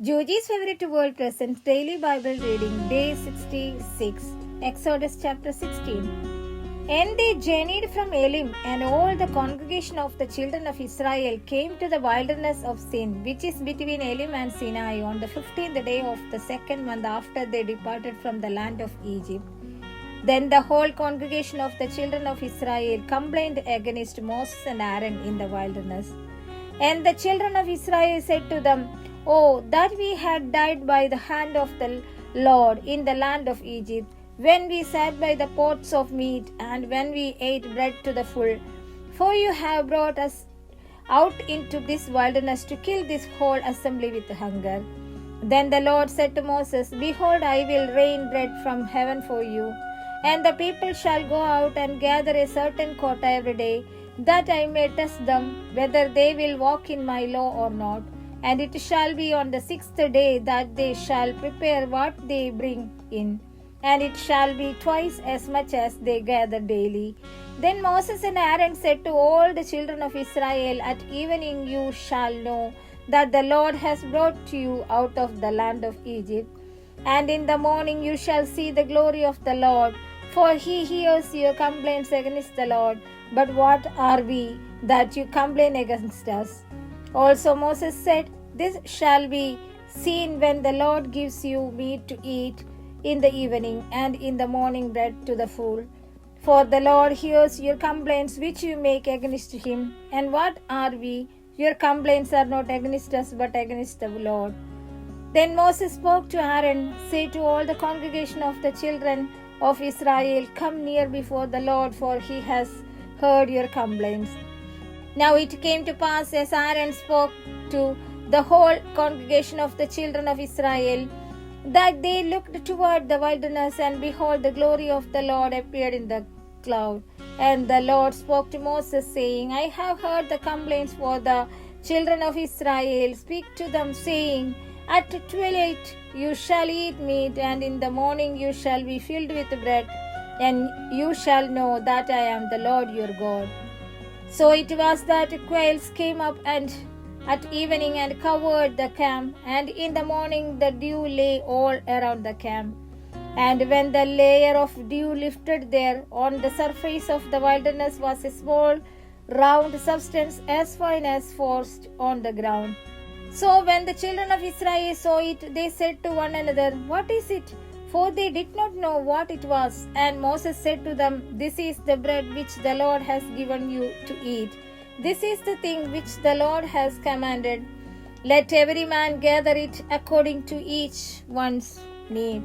Georgie's favorite word presents daily Bible reading, Day 66, Exodus chapter 16. And they journeyed from Elim, and all the congregation of the children of Israel came to the wilderness of Sin, which is between Elim and Sinai, on the 15th day of the second month after they departed from the land of Egypt. Then the whole congregation of the children of Israel complained against Moses and Aaron in the wilderness. And the children of Israel said to them, "Oh, that we had died by the hand of the Lord in the land of Egypt, when we sat by the pots of meat, and when we ate bread to the full. For you have brought us out into this wilderness to kill this whole assembly with hunger." Then the Lord said to Moses, "Behold, I will rain bread from heaven for you, and the people shall go out and gather a certain quota every day, that I may test them whether they will walk in my law or not. And it shall be on the 6th day that they shall prepare what they bring in, and it shall be twice as much as they gather daily." Then Moses and Aaron said to all the children of Israel, "At evening you shall know that the Lord has brought you out of the land of Egypt. And in the morning you shall see the glory of the Lord, for he hears your complaints against the Lord. But what are we that you complain against us?" Also Moses said, "This shall be seen when the Lord gives you meat to eat in the evening, and in the morning bread to the full. For the Lord hears your complaints which you make against him. And what are we? Your complaints are not against us, but against the Lord." Then Moses spoke to Aaron, "Say to all the congregation of the children of Israel, Come near before the Lord, for he has heard your complaints." Now it came to pass, as Aaron spoke to the whole congregation of the children of Israel, that they looked toward the wilderness, and behold, the glory of the Lord appeared in the cloud. And the Lord spoke to Moses, saying, "I have heard the complaints for the children of Israel. Speak to them, saying, At twilight you shall eat meat, and in the morning you shall be filled with bread, and you shall know that I am the Lord your God." So it was that quails came up and at evening and covered the camp, and in the morning the dew lay all around the camp. And when the layer of dew lifted there on the surface of the wilderness was a small round substance as fine as frost on the ground. So when the children of Israel saw it, they said to one another, "What is it?" For they did not know what it was. And Moses said to them, "This is the bread which the Lord has given you to eat. This is the thing which the Lord has commanded. Let every man gather it according to each one's need.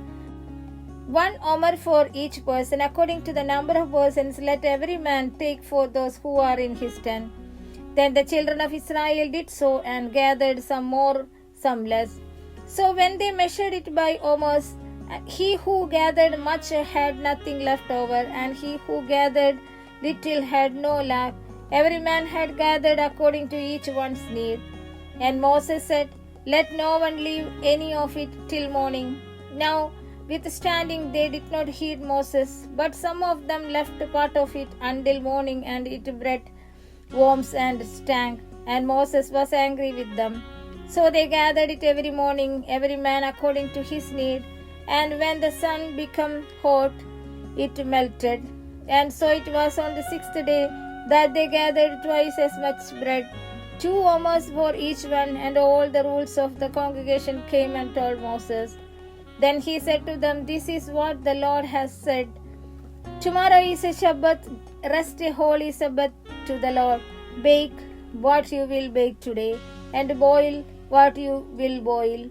1 omer for each person, according to the number of persons, let every man take for those who are in his tent." Then the children of Israel did so, and gathered some more, some less. So when they measured it by omers, he who gathered much had nothing left over, and he who gathered little had no lack. Every man had gathered according to each one's need. And Moses said, "Let no one leave any of it till morning." Now, withstanding, they did not heed Moses, but some of them left part of it until morning, and it bred worms and stank. And Moses was angry with them. So they gathered it every morning, every man according to his need. And when the sun became hot, it melted. And so it was on the 6th day that they gathered twice as much bread, 2 omers for each one. And all the rules of the congregation came and told Moses. Then he said to them, "This is what the Lord has said. Tomorrow is a Shabbat, rest a holy Sabbath to the Lord. Bake what you will bake today, and boil what you will boil,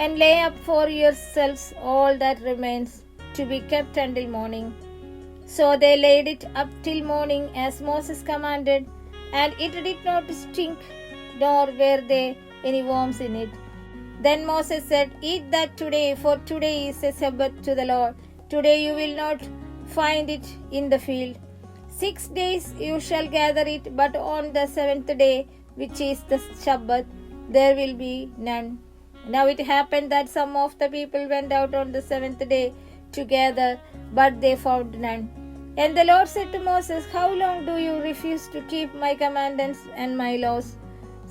and lay up for yourselves all that remains, to be kept until morning." So they laid it up till morning, as Moses commanded, and it did not stink, nor were there any worms in it. Then Moses said, "Eat that today, for today is a Sabbath to the Lord. Today you will not find it in the field. 6 days you shall gather it, but on the 7th day, which is the Shabbat, there will be none." Now it happened that some of the people went out on the 7th day to gather, but they found none. And the Lord said to Moses, "How long do you refuse to keep my commandments and my laws?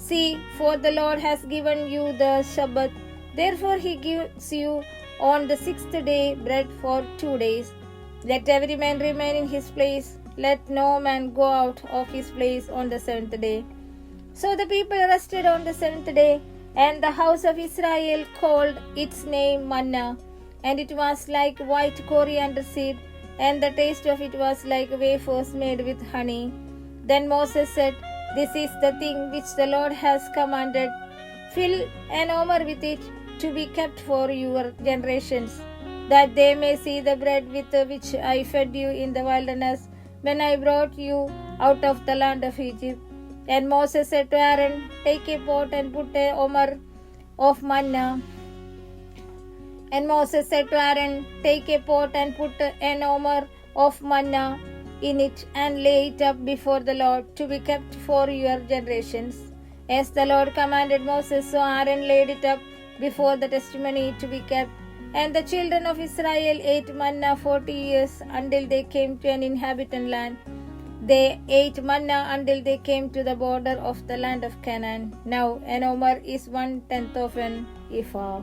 See, for the Lord has given you the Shabbat Therefore he gives you on the 6th day bread for 2 days. Let every man remain in his place. Let no man go out of his place on the 7th day. So the people rested on the 7th day, and the house of Israel called its name manna, and it was like white coriander seed, and the taste of it was like wafers made with honey. Then Moses said, This is the thing which the Lord has commanded. Fill an omer with it to be kept for your generations, that they may see the bread with which I fed you in the wilderness when I brought you out of the land of Egypt. And Moses said to Aaron, Take a pot and put an omer of manna. And Moses said to Aaron, Take a pot and put an omer of manna in it, and lay it up before the Lord to be kept for your generations. As the Lord commanded Moses, so Aaron laid it up before the testimony to be kept. And the children of Israel ate manna 40 years until they came to an inhabited land. They ate manna until they came to the border of the land of Canaan. Now an omer is 1/10 of an ephah.